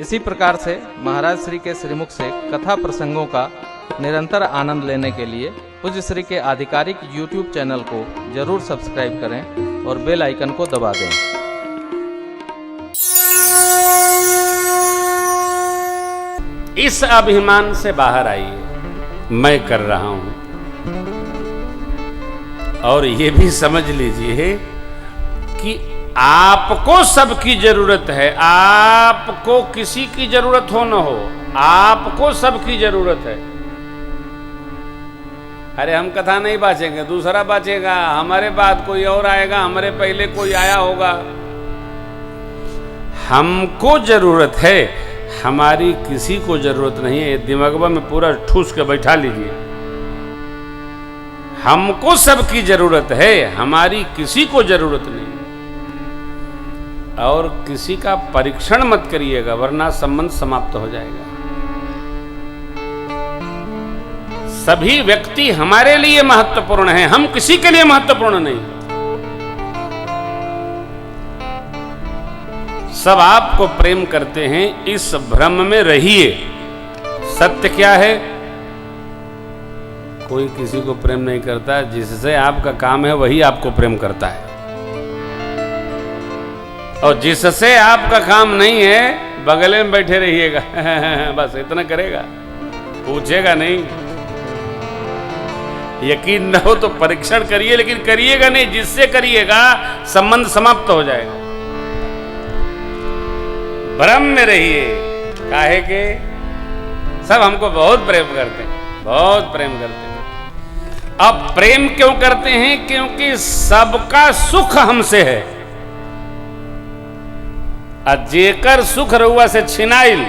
इसी प्रकार से महाराज श्री के श्रीमुख से कथा प्रसंगों का निरंतर आनंद लेने के लिए पूज्य श्री के आधिकारिक YouTube चैनल को जरूर सब्सक्राइब करें और बेल आइकन को दबा दें। इस अभिमान से बाहर आइए, मैं कर रहा हूं। और ये भी समझ लीजिए कि आपको सबकी जरूरत है। आपको किसी की जरूरत हो न हो, आपको सबकी जरूरत है। अरे हम कथा नहीं बाँचेंगे, दूसरा बाँचेगा, हमारे बाद कोई और आएगा, हमारे पहले कोई आया होगा। हमको जरूरत है, हमारी किसी को जरूरत नहीं है। दिमाग में पूरा ठूस के बैठा लीजिए। हमको सबकी जरूरत है, हमारी किसी को जरूरत नहीं। और किसी का परीक्षण मत करिएगा, वरना संबंध समाप्त हो जाएगा। सभी व्यक्ति हमारे लिए महत्वपूर्ण हैं, हम किसी के लिए महत्वपूर्ण नहीं। सब आपको प्रेम करते हैं, इस भ्रम में रहिए। सत्य क्या है? कोई किसी को प्रेम नहीं करता, जिससे आपका काम है वही आपको प्रेम करता है। और जिससे आपका काम नहीं है, बगल में बैठे रहिएगा बस इतना करेगा, पूछेगा नहीं। यकीन न हो तो परीक्षण करिए, लेकिन करिएगा नहीं। जिससे करिएगा संबंध समाप्त हो जाएगा। भ्रम में रहिए। काहे के सब हमको बहुत प्रेम करते हैं, बहुत प्रेम करते हैं। अब प्रेम क्यों करते हैं? क्योंकि सबका सुख हमसे है। जेकर सुख रउआ से छिनाइल।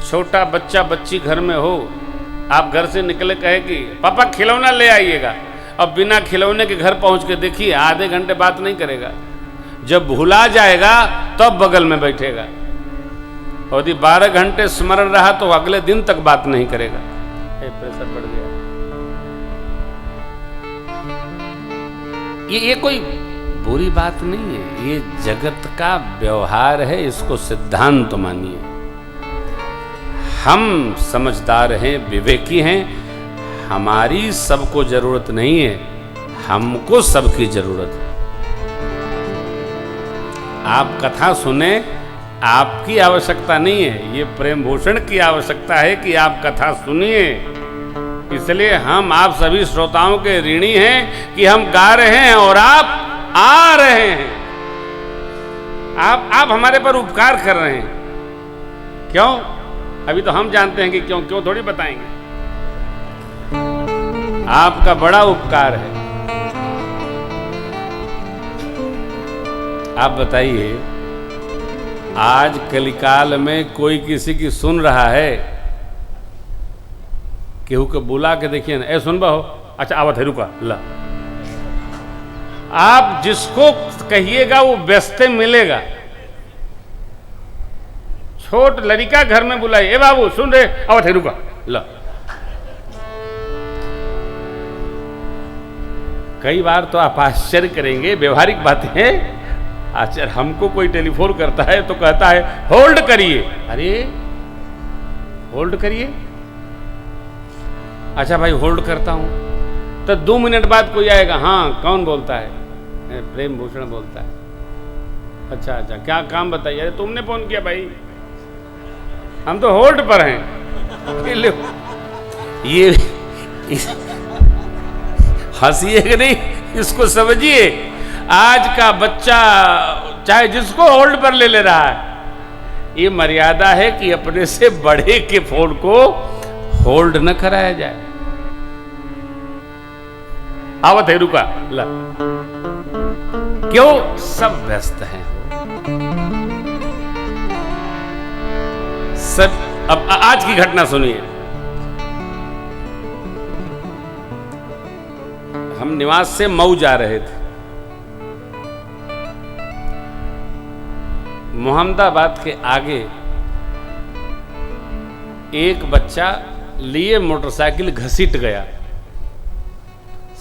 छोटा बच्चा बच्ची घर में हो, आप घर से निकले, कहे कि पापा खिलौना ले आइएगा। अब बिना खिलौने के घर पहुंच के देखिए, आधे घंटे बात नहीं करेगा। जब भुला जाएगा तब बगल में बैठेगा। और यदि 12 घंटे स्मरण रहा तो अगले दिन तक बात नहीं करेगा। प्रेशर बढ़ गया। ये कोई बुरी बात नहीं है, ये जगत का व्यवहार है। इसको सिद्धांत मानिए। हम समझदार हैं, विवेकी हैं, हमारी सबको जरूरत नहीं है, हमको सबकी जरूरत है। आप कथा सुने, आपकी आवश्यकता नहीं है, ये प्रेम भूषण की आवश्यकता है कि आप कथा सुनिए। इसलिए हम आप सभी श्रोताओं के ऋणी हैं कि हम गा रहे हैं और आप आ रहे हैं। आप हमारे पर उपकार कर रहे हैं। क्यों? अभी तो हम जानते हैं कि क्यों क्यों थोड़ी बताएंगे। आपका बड़ा उपकार है। आप बताइए, आज कलिकाल में कोई किसी की सुन रहा है? केहू के बुला के देखिए ना, ए सुन बहो, अच्छा आवत है, रुका ला। आप जिसको कहिएगा वो व्यस्त मिलेगा। छोट लड़का घर में बुलाइए, ए बाबू सुन रहे, आवत है, रुका ला। कई बार तो आप आश्चर्य करेंगे, व्यवहारिक बातें हैं। आश्चर्य, हमको कोई टेलीफोन करता है तो कहता है होल्ड करिए। अरे होल्ड करिए, अच्छा भाई होल्ड करता हूं। तो 2 मिनट बाद कोई आएगा, हाँ कौन बोलता है? प्रेम भूषण बोलता है। अच्छा अच्छा, क्या काम बताइए? अरे तुमने फोन किया भाई, हम तो होल्ड पर हैं। ये हंसिए कि नहीं, इसको समझिए। आज का बच्चा चाहे जिसको होल्ड पर ले रहा है। ये मर्यादा है कि अपने से बड़े के फोन को होल्ड न कराया जाए। आवत है, रुका ला। क्यों? सब व्यस्त हैं सब। अब आज की घटना सुनिए। हम निवास से मऊ जा रहे थे। मोहम्मदाबाद के आगे एक बच्चा लिए मोटरसाइकिल घसीट गया,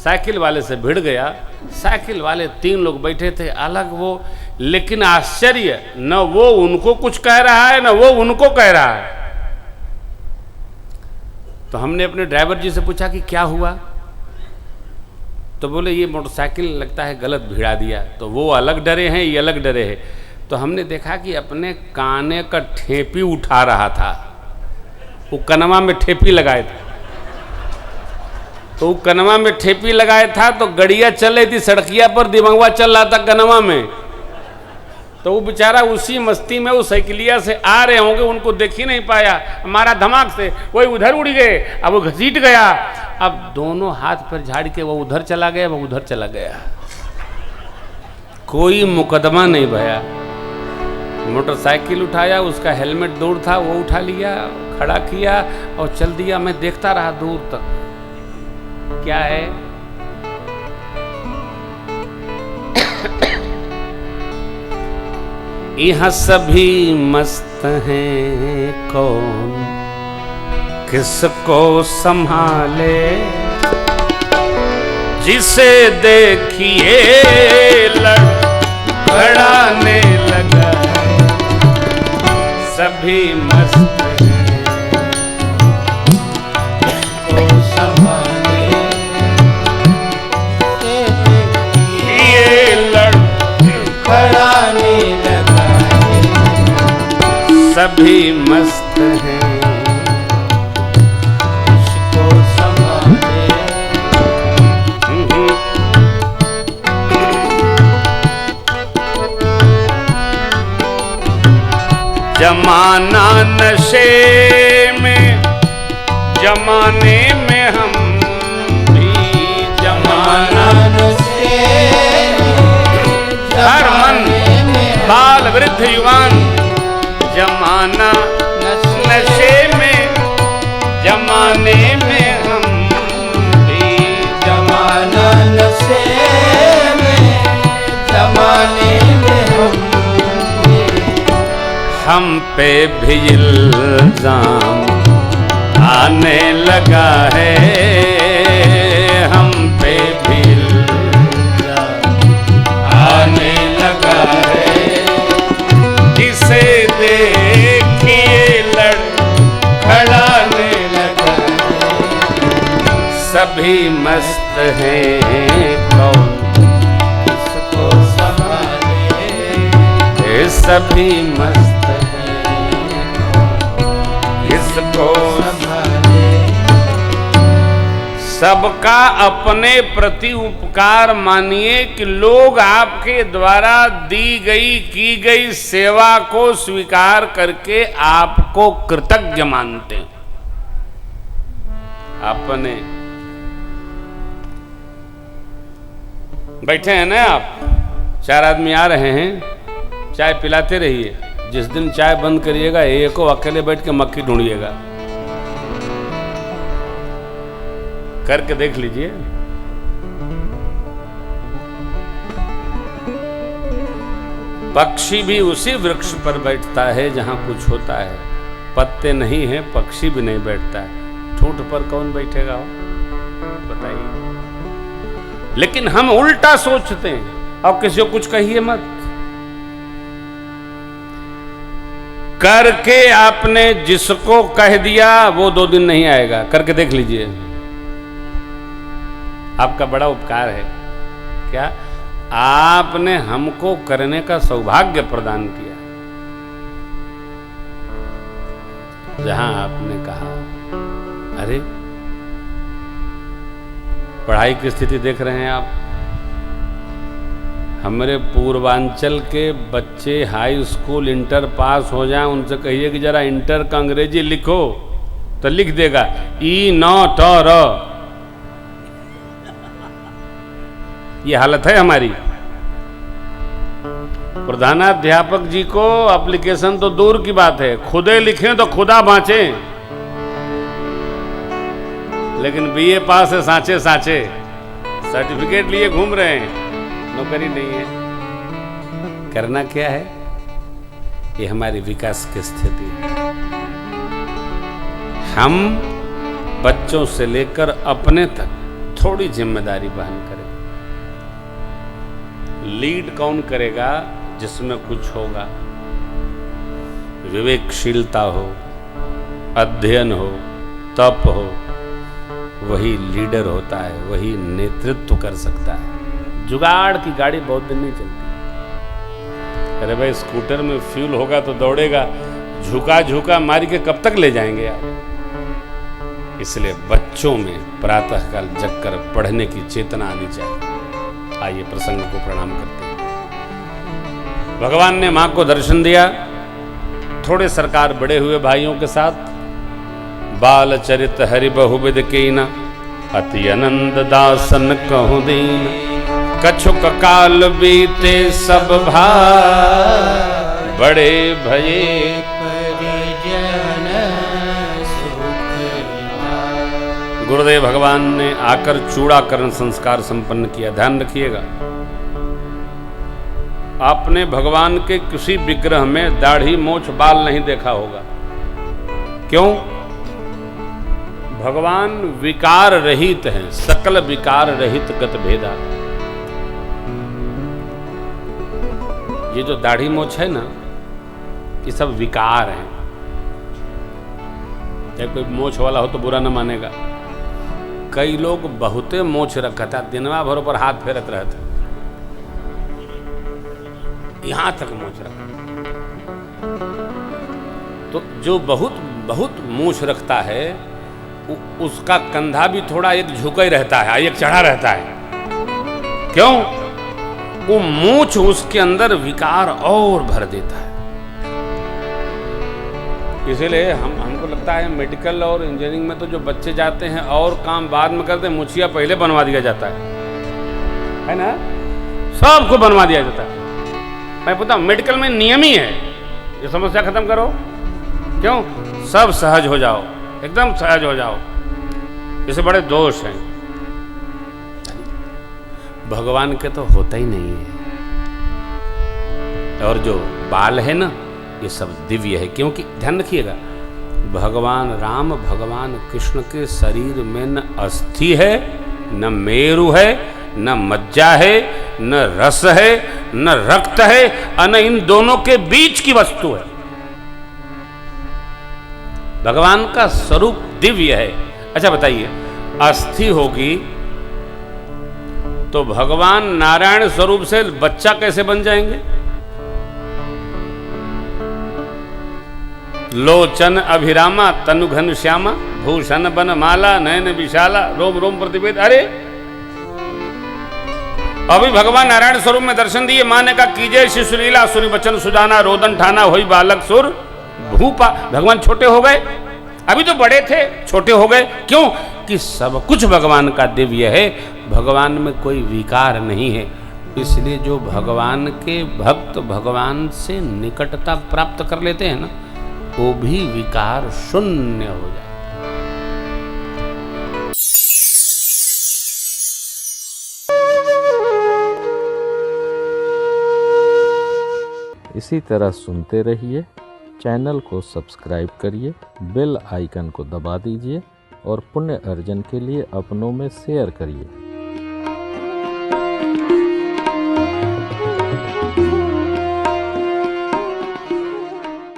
साइकिल वाले से भिड़ गया। साइकिल वाले 3 लोग बैठे थे, अलग वो लेकिन आश्चर्य, न वो उनको कुछ कह रहा है न वो उनको कह रहा है। तो हमने अपने ड्राइवर जी से पूछा कि क्या हुआ, तो बोले ये मोटरसाइकिल लगता है गलत भिड़ा दिया। तो वो अलग डरे हैं, ये अलग डरे हैं। तो हमने देखा कि अपने काने का ठेपी उठा रहा था, वो कनवा में ठेपी लगाए था। तो वो कनवा में ठेपी लगाए था तो गड़िया चल रही थी सड़किया पर, दिमागवा चल रहा था कनवा में। तो वो बेचारा उसी मस्ती में वो साइकिलिया से आ रहे होंगे, उनको देख ही नहीं पाया, हमारा धमाक से वही उधर उड़ गए। अब वो घसीट गया, अब दोनों हाथ पर झाड़ के वो उधर चला गया, वो उधर चला गया। कोई मुकदमा नहीं भया। मोटरसाइकिल उठाया, उसका हेलमेट दूर था वो उठा लिया, खड़ा किया और चल दिया। मैं देखता रहा दूर तक क्या है। यहाँ सभी मस्त हैं, कौन किसको संभाले। जिसे देखिए लड़खड़ाने लगा, सभी मस्त हैं, किसको संभाले। ये लड़खड़ाने लगा, सभी मस्त हैं, किसको संभाले। जमाना नशे में, जमाने में हम भी, जमाना नशे में, हर मन बाल वृद्ध युवान, जमाना नशे में, जमाने में हम भी, जमाना नशे में, जमाने में हम पे भी इल्जाम आने लगा है, हम पे भी इल्जाम आने लगा है। जिसे देखिए लड़खड़ाने लगा, सभी मस्त हैं, कौन किसको संभाले। सभी मस्त किसको संभाले। सबका अपने प्रति उपकार मानिए कि लोग आपके द्वारा दी गई की गई सेवा को स्वीकार करके आपको कृतज्ञ मानते हैं। अपने बैठे हैं ना आप, 4 आदमी आ रहे हैं, चाय पिलाते रहिए। जिस दिन चाय बंद करिएगा एको अकेले बैठ के मक्खी ढूंढिएगा, करके देख लीजिए। पक्षी भी उसी वृक्ष पर बैठता है जहां कुछ होता है, पत्ते नहीं है पक्षी भी नहीं बैठता है। ठूंठ पर कौन बैठेगा हो बताइए। लेकिन हम उल्टा सोचते हैं, अब किसी को कुछ कहिए मत। करके आपने जिसको कह दिया वो 2 दिन नहीं आएगा, करके देख लीजिए। आपका बड़ा उपकार है क्या, आपने हमको करने का सौभाग्य प्रदान किया। जहां आपने कहा, अरे पढ़ाई की स्थिति देख रहे हैं आप, हमारे पूर्वांचल के बच्चे हाई स्कूल इंटर पास हो जाएं, उनसे कहिए कि जरा इंटर का अंग्रेजी लिखो, तो लिख देगा ई नॉट और। ये हालत है हमारी। प्रधानाध्यापक जी को एप्लीकेशन तो दूर की बात है, खुदे लिखें तो खुदा बाँचे, लेकिन बीए पास है सांचे सांचे, सर्टिफिकेट लिए घूम रहे हैं, नौकरी नहीं है। करना क्या है, ये हमारी विकास की स्थिति है। हम बच्चों से लेकर अपने तक थोड़ी जिम्मेदारी वहन करें। लीड कौन करेगा, जिसमें कुछ होगा, विवेकशीलता हो, अध्ययन हो, तप हो, वही लीडर होता है, वही नेतृत्व कर सकता है। जुगाड़ की गाड़ी बहुत दिन नहीं चलती। अरे भाई स्कूटर में फ्यूल होगा तो दौड़ेगा, झुका झुका मार के कब तक ले जाएंगे आप। इसलिए बच्चों में प्रातःकाल जगकर पढ़ने की चेतना आनी चाहिए। आइए प्रसंग को प्रणाम करते हैं। भगवान ने मां को दर्शन दिया, थोड़े सरकार बड़े हुए भाइयों के साथ। बाल चरित हरि बहुविध कीना, अति आनंद दासन कहूँ दीन। कछुक काल बीते सब भाई, बड़े भये परिजन सुख। गुरुदेव भगवान ने आकर चूड़ाकरण संस्कार संपन्न किया। ध्यान रखिएगा, आपने भगवान के किसी विग्रह में दाढ़ी मोछ बाल नहीं देखा होगा। क्यों? भगवान विकार रहित हैं, सकल विकार रहित गत भेदा। ये जो दाढ़ी मोछ है ना, ये सब विकार हैं। चाहे कोई मोछ वाला हो तो बुरा न मानेगा। कई लोग बहुते मोछ रखता, दिनवा भर पर हाथ फेरत रहते, यहां तक मोछ रखता। तो जो बहुत बहुत मूछ रखता है, उसका कंधा भी थोड़ा एक झुका ही रहता है, एक चढ़ा रहता है। क्यों? वो मूछ उसके अंदर विकार और भर देता है। इसीलिए हमको लगता है मेडिकल और इंजीनियरिंग में तो जो बच्चे जाते हैं और काम बाद में करते हैं, मुछिया पहले बनवा दिया जाता है ना? सबको बनवा दिया जाता है। मैं पता मेडिकल में नियम ही है, ये समस्या खत्म करो। क्यों? सब सहज हो जाओ, एकदम सहज हो जाओ। इसे बड़े दोष हैं। भगवान के तो होता ही नहीं है। और जो बाल है ना, ये सब दिव्य है। क्योंकि ध्यान रखिएगा, भगवान राम, भगवान कृष्ण के शरीर में न अस्थि है, न मेरु है, न मज्जा है, न रस है, न रक्त है, और न इन दोनों के बीच की वस्तु है। भगवान का स्वरूप दिव्य है। अच्छा बताइए, अस्थि होगी तो भगवान नारायण स्वरूप से बच्चा कैसे बन जाएंगे? लोचन अभिरामा तनु घन श्यामा, भूषण बन माला नयन विशाला, रोम रोम प्रतिवेद। अरे अभी भगवान नारायण स्वरूप में दर्शन दिए। मां ने कहा कीजिए शिशुलीला, सुनि बचन सुजाना, रोदन ठाना होई बालक सुर भूपा। भगवान छोटे हो गए, अभी तो बड़े थे, छोटे हो गए। क्यों? कि सब कुछ भगवान का दिव्य है, भगवान में कोई विकार नहीं है। इसलिए जो भगवान के भक्त भगवान से निकटता प्राप्त कर लेते हैं ना, वो भी विकार शून्य हो जाए। इसी तरह सुनते रहिए। चैनल को सब्सक्राइब करिए, बेल आइकन को दबा दीजिए और पुण्य अर्जन के लिए अपनों में शेयर करिए।